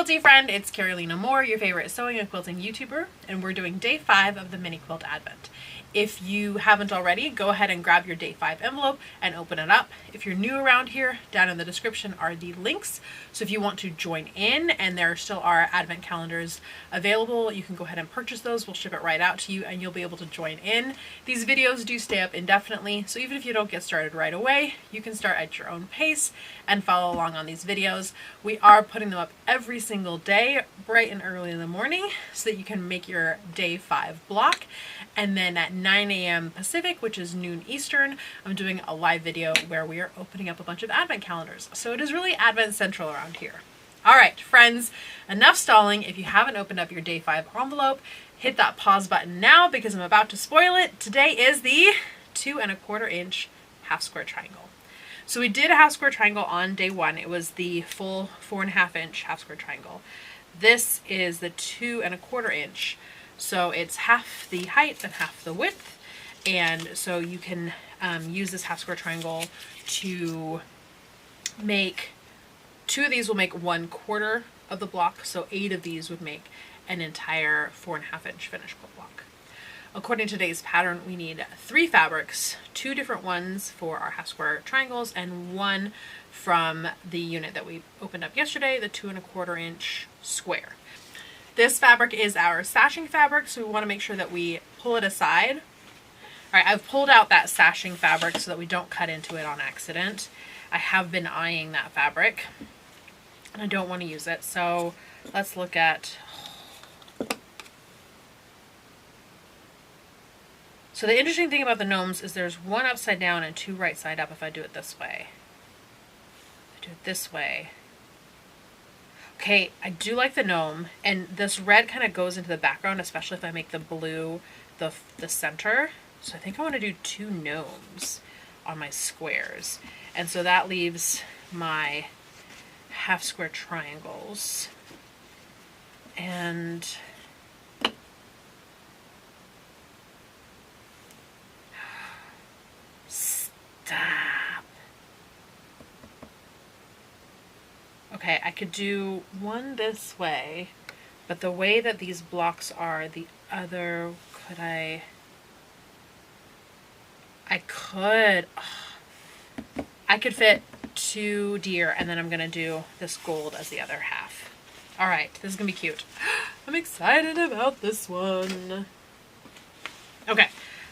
quilty friend, it's Carolina Moore, your favorite sewing and quilting YouTuber, and we're doing day 5 of the Mini Quilt Advent. If you haven't already, go ahead and grab your day 5 envelope and open it up. If you're new around here, down in the description are the links. So if you want to join in, and there still are advent calendars available, you can go ahead and purchase those. We'll ship it right out to you and you'll be able to join in. These videos do stay up indefinitely, so even if you don't get started right away, you can start at your own pace and follow along on these videos. We are putting them up every single day, bright and early in the morning, so that you can make your day 5 block. And then at 9 a.m. Pacific, which is noon Eastern, I'm doing a live video where we are opening up a bunch of advent calendars. So it is really Advent Central around here. All right, friends, enough stalling. If you haven't opened up your day 5 envelope, hit that pause button now because I'm about to spoil it. Today is the 2 1/4 inch half square triangle. So we did a half square triangle on day 1. It was the full 4 1/2 inch half square triangle. This is the 2 1/4 inch. So it's half the height and half the width. And so you can use this half square triangle to make, 2 of these will make 1/4 of the block. So 8 of these would make an entire 4 1/2 inch finished quilt block. According to today's pattern, we need 3 fabrics, 2 different ones for our half square triangles and 1 from the unit that we opened up yesterday, the 2 1/4 inch square. This fabric is our sashing fabric, so we want to make sure that we pull it aside. All right, I've pulled out that sashing fabric so that we don't cut into it on accident. I have been eyeing that fabric, and I don't want to use it, so let's look at... So the interesting thing about the gnomes is there's 1 upside down and 2 right side up if I do it this way. If I do it this way. Okay, I do like the gnome, and this red kind of goes into the background, especially if I make the blue the center. So I think I want to do 2 gnomes on my squares. And so that leaves my half square triangles. And stop. Okay, I could do 1 this way, but the way that these blocks are, the other, could I could fit 2 deer, and then I'm gonna do this gold as the other half. All right, this is gonna be cute. I'm excited about this one. Okay,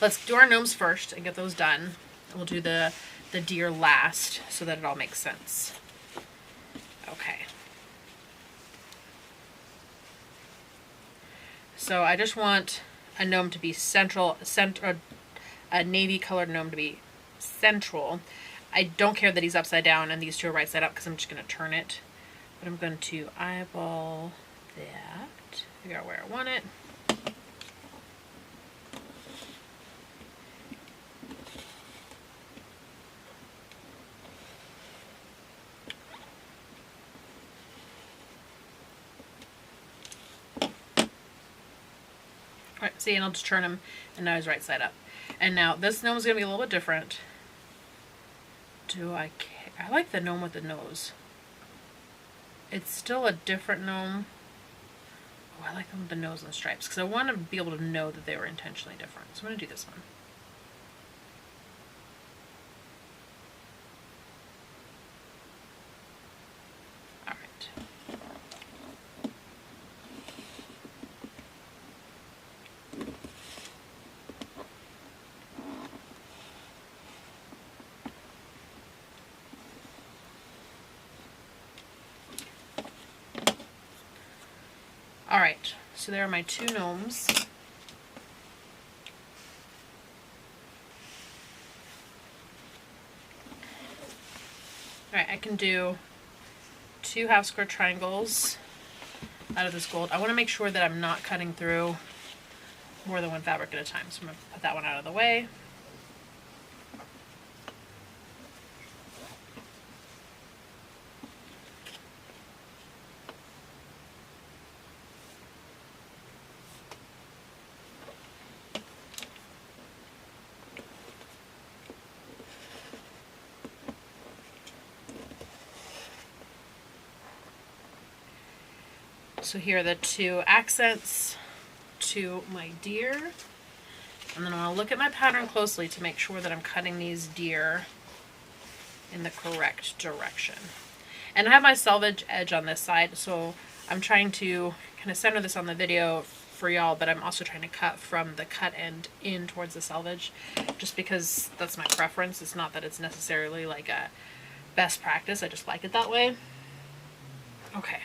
let's do our gnomes first and get those done. We'll do the deer last so that it all makes sense. Okay. So I just want a gnome to be central, a navy colored gnome to be central. I don't care that he's upside down and these 2 are right side up because I'm just going to turn it. But I'm going to eyeball that, figure out where I want it. Alright, see, and I'll just turn him, and now he's right side up. And now this gnome is going to be a little bit different. Do I care? I like the gnome with the nose. It's still a different gnome. Oh, I like them with the nose and stripes, because I want to be able to know that they were intentionally different. So I'm going to do this one. Alright, so there are my 2 gnomes. Alright, I can do 2 half square triangles out of this gold. I want to make sure that I'm not cutting through more than 1 fabric at a time, so I'm going to put that one out of the way. So here are the two accents to my deer. And then I want to look at my pattern closely to make sure that I'm cutting these deer in the correct direction. And I have my selvage edge on this side, so I'm trying to kind of center this on the video for y'all, but I'm also trying to cut from the cut end in towards the selvage, just because that's my preference. It's not that it's necessarily like a best practice, I just like it that way. Okay,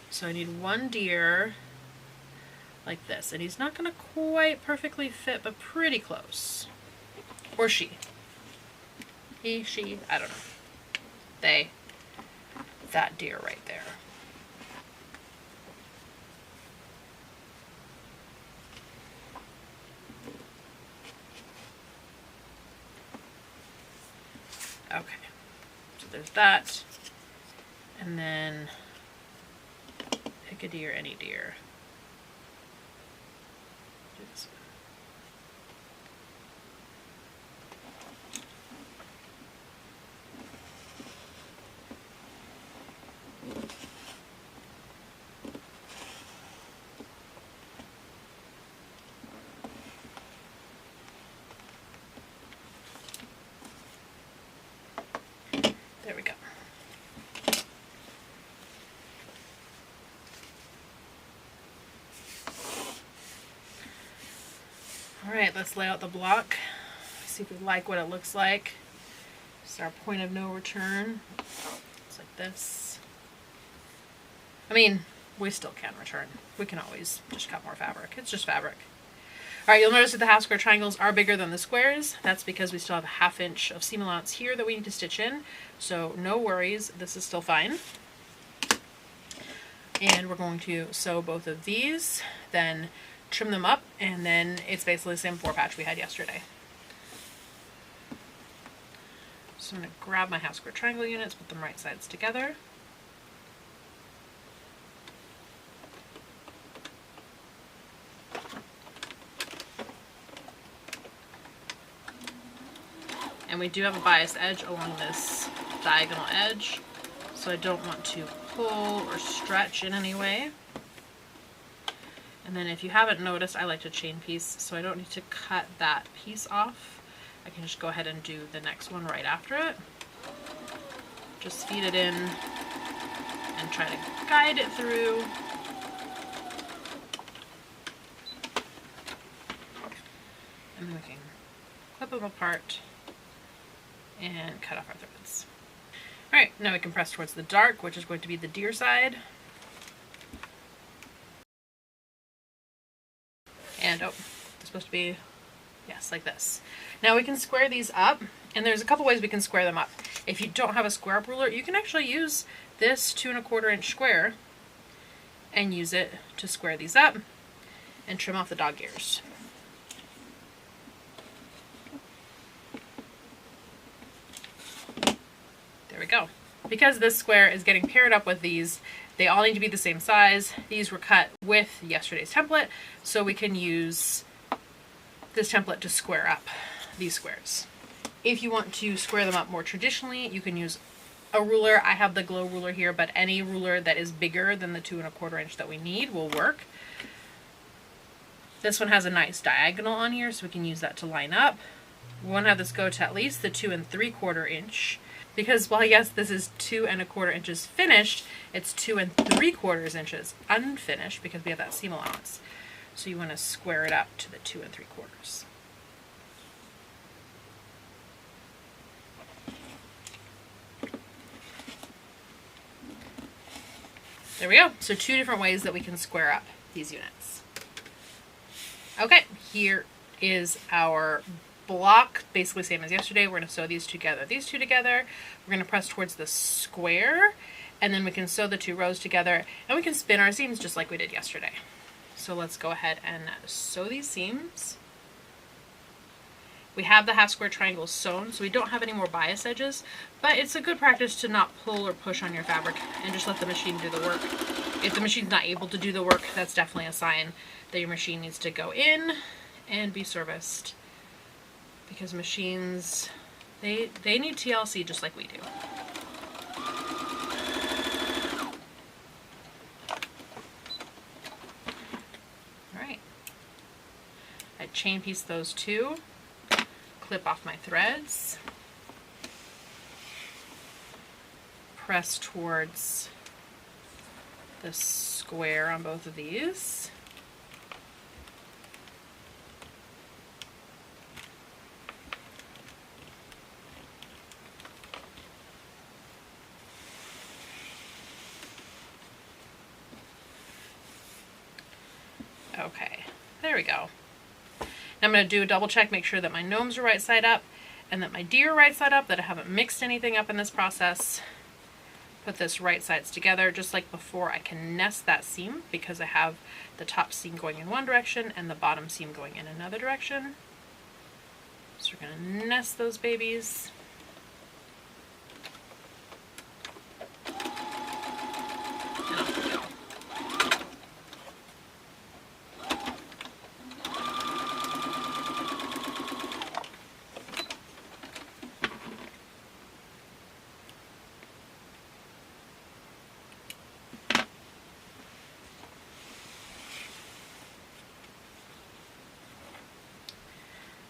so I need one deer like this, and he's not going to quite perfectly fit, but pretty close. Or she. He, she, I don't know. They. That deer right there. Okay, so there's that. And then pick a deer, any deer. Do this one. There we go. All right, let's lay out the block. See if we like what it looks like. This is our point of no return. It's like this. I mean, we still can return. We can always just cut more fabric. It's just fabric. All right, you'll notice that the half square triangles are bigger than the squares. That's because we still have a 1/2 inch of seam allowance here that we need to stitch in. So no worries, this is still fine. And we're going to sew both of these, then trim them up, and then it's basically the same 4-patch we had yesterday. So I'm going to grab my half square triangle units, put them right sides together. And we do have a biased edge along this diagonal edge, so I don't want to pull or stretch in any way. And then if you haven't noticed, I like to chain piece, so I don't need to cut that piece off. I can just go ahead and do the next one right after it. Just feed it in and try to guide it through. And then we can clip them apart and cut off our threads. Alright, now we can press towards the dark, which is going to be the deer side. And oh, it's supposed to be, yes, like this. Now we can square these up, and there's a couple ways we can square them up. If you don't have a square up ruler, you can actually use this 2 1/4 inch square and use it to square these up and trim off the dog ears. There we go. Because this square is getting paired up with these, they all need to be the same size. These were cut with yesterday's template, so we can use this template to square up these squares. If you want to square them up more traditionally, you can use a ruler. I have the glow ruler here, but any ruler that is bigger than the 2 1/4 inch that we need will work. This one has a nice diagonal on here, so we can use that to line up. We want to have this go to at least the 2 3/4 inch. Because while yes, this is 2 1/4 inches finished, it's 2 3/4 inches unfinished because we have that seam allowance. So you want to square it up to the 2 3/4. There we go. So 2 different ways that we can square up these units. Okay, here is our block, basically same as yesterday. We're going to sew these two together. We're going to press towards the square, and then we can sew the 2 rows together, and we can spin our seams just like we did yesterday. So let's go ahead and sew these seams. We have the half square triangles sewn, so we don't have any more bias edges, but it's a good practice to not pull or push on your fabric and just let the machine do the work. If the machine's not able to do the work, that's definitely a sign that your machine needs to go in and be serviced. Because machines, they need TLC just like we do. chain piece those two, clip off my threads, press towards the square on both of these. Okay, there we go. Now I'm going to do a double check, make sure that my gnomes are right side up and that my deer are right side up, that I haven't mixed anything up in this process. Put this right sides together just like before. I can nest that seam because I have the top seam going in one direction and the bottom seam going in another direction. So we're going to nest those babies.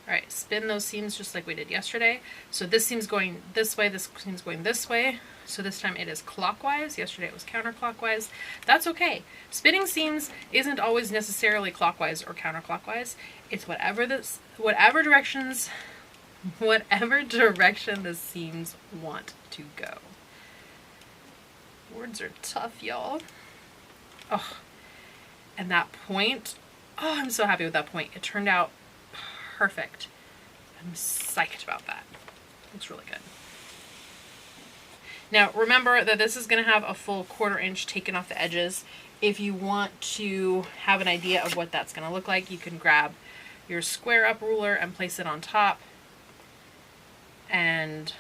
Alright, spin those seams just like we did yesterday. So this seam's going this way, this seam's going this way. So this time it is clockwise. Yesterday it was counterclockwise. That's okay. Spinning seams isn't always necessarily clockwise or counterclockwise. It's whatever direction the seams want to go. Words are tough, y'all. Oh, and that point, oh, I'm so happy with that point. It turned out perfect. I'm psyched about that. Looks really good. Now remember that this is going to have a full 1/4 inch taken off the edges. If you want to have an idea of what that's going to look like, you can grab your square up ruler and place it on top and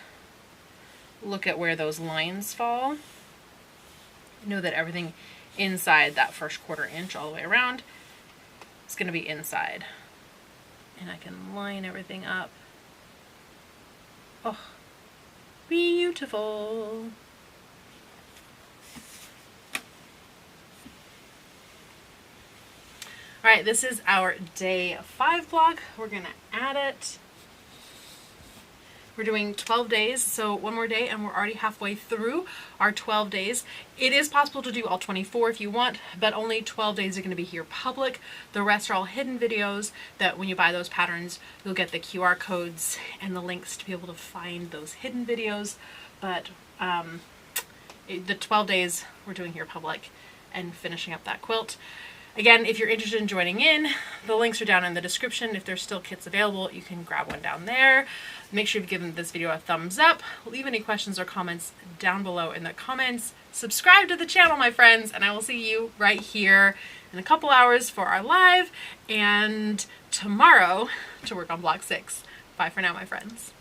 look at where those lines fall. Know that everything inside that first 1/4 inch all the way around is going to be inside. And I can line everything up. Oh, beautiful. All right, this is our day 5 block. We're gonna add it. We're doing 12 days, so one more day and we're already halfway through our 12 days. It is possible to do all 24 if you want, but only 12 days are going to be here public. The rest are all hidden videos that when you buy those patterns, you'll get the QR codes and the links to be able to find those hidden videos. But the 12 days we're doing here public and finishing up that quilt. Again, if you're interested in joining in, the links are down in the description. If there's still kits available, you can grab one down there. Make sure you've given this video a thumbs up. Leave any questions or comments down below in the comments. Subscribe to the channel, my friends, and I will see you right here in a couple hours for our live and tomorrow to work on block 6. Bye for now, my friends.